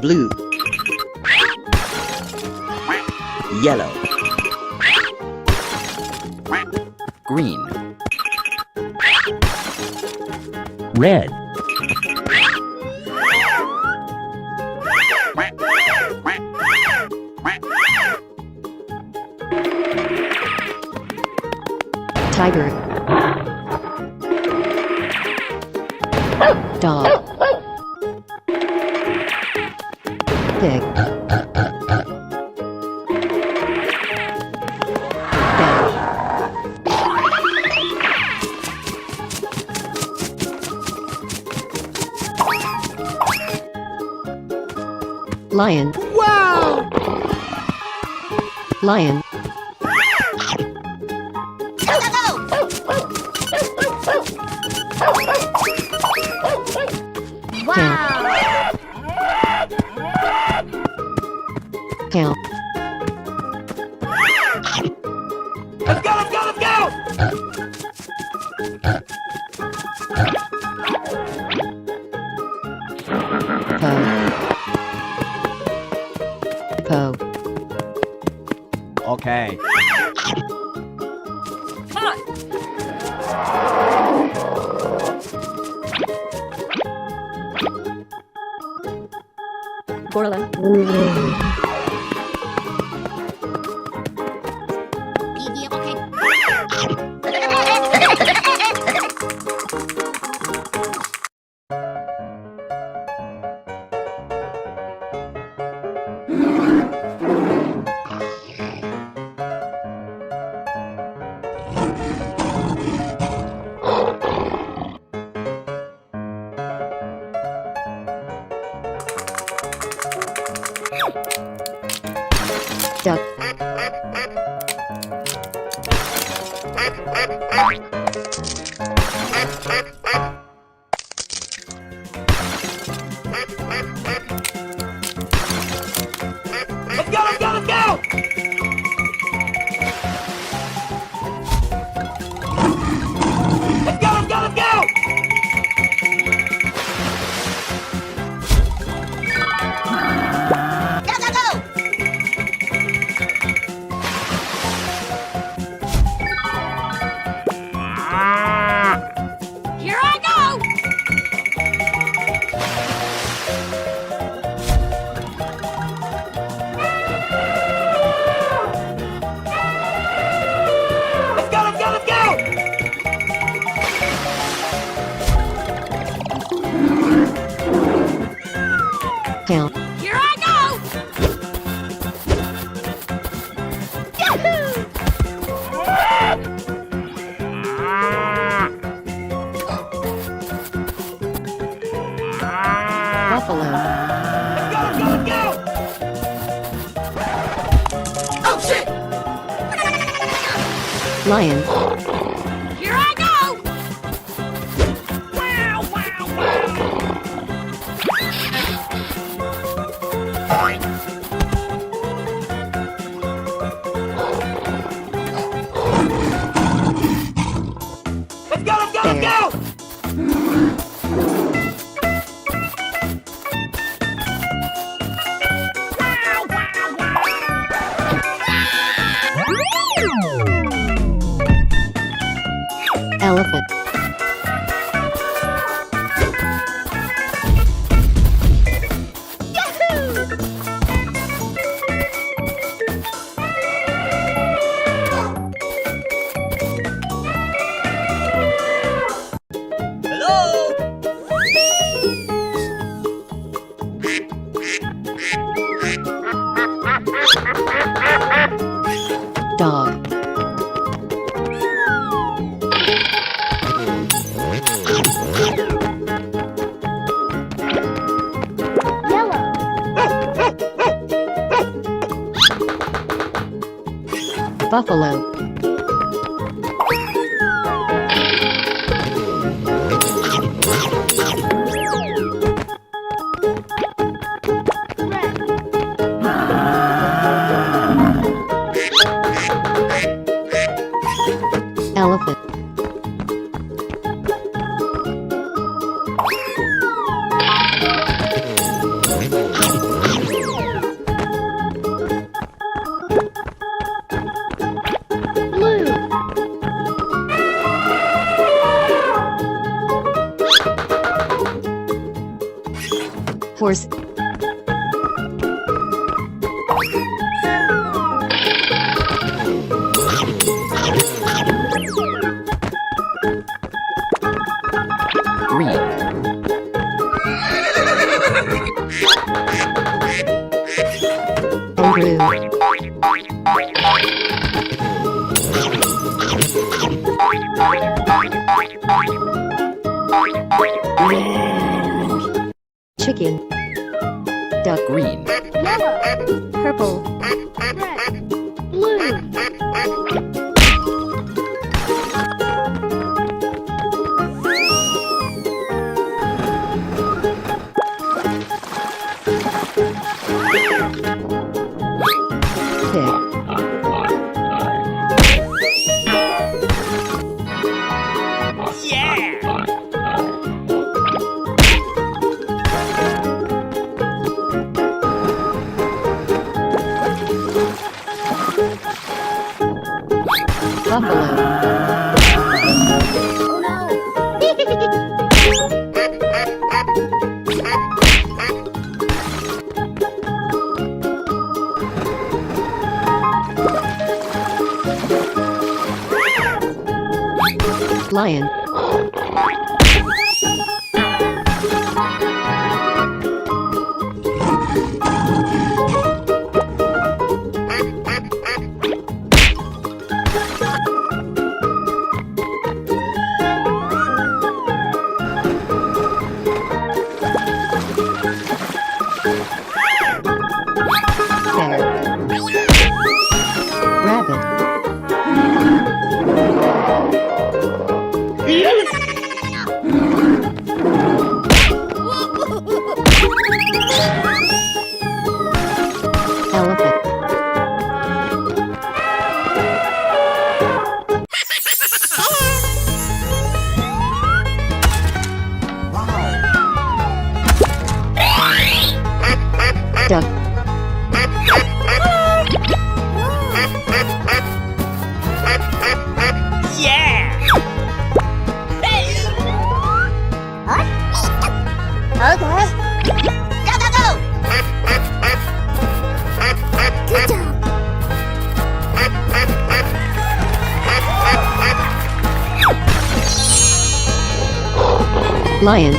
Blue. Yellow. Green. Red. Tiger. Dog. Pig. Bat. Lion. Wow! Lion. Cow. Let's go, let's go, let's go! Poe. Okay. Gorilla. Duck. Let's go, let's go, let's go! Let's go, let's go, let's go! Here I go! Let's go, let's go, let's go! Cow. Here I go! Yahoo! Buffalo. Let's go, let's go, let's go! Oh, shit! Lion. Here I go! Wow, wow, wow! Let's go, let's go, let's go! Wow, wow, wow! Elephant. Dog. Buffalo. Elephant. Horse. Green. Kangaroo. Chicken. Duck. Green. Yellow. Purple. Red. Blue. Pig. Buffalo. Lion. Bear. Rabbit. Elephant. Duck. Okay. Go, go, go! Good job. Lion.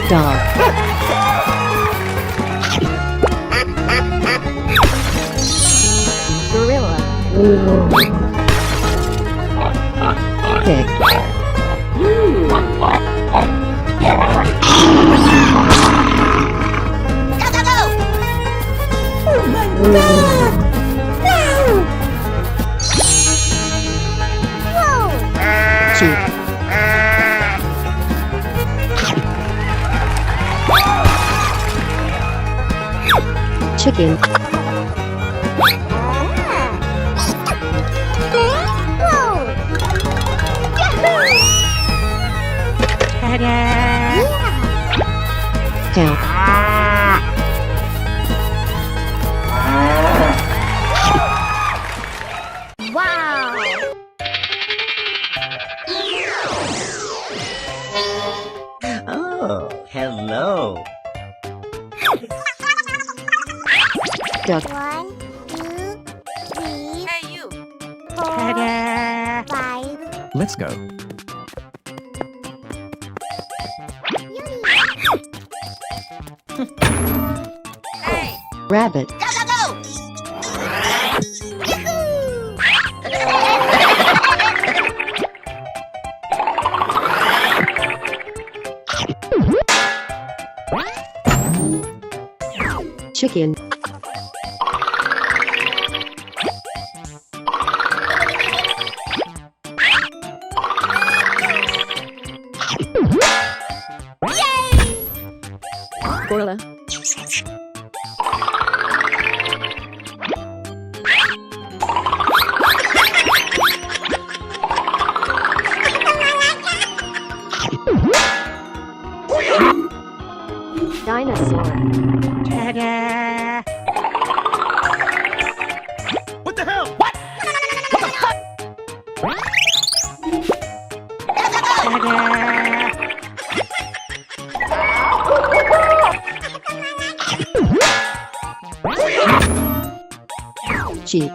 Dog. Gorilla. Pig. Go, go, go! Oh my god! No! Whoa! Sheep. Chicken. Whoa! Yeah! Cow. Wow! Oh, hello. Duck. 1, 2, 3, Hey, you. 4, 5. Let's go. Hey. Rabbit. Go, go, go! Chicken. Gorilla. Dinosaur. What the hell? What? What the Sheep.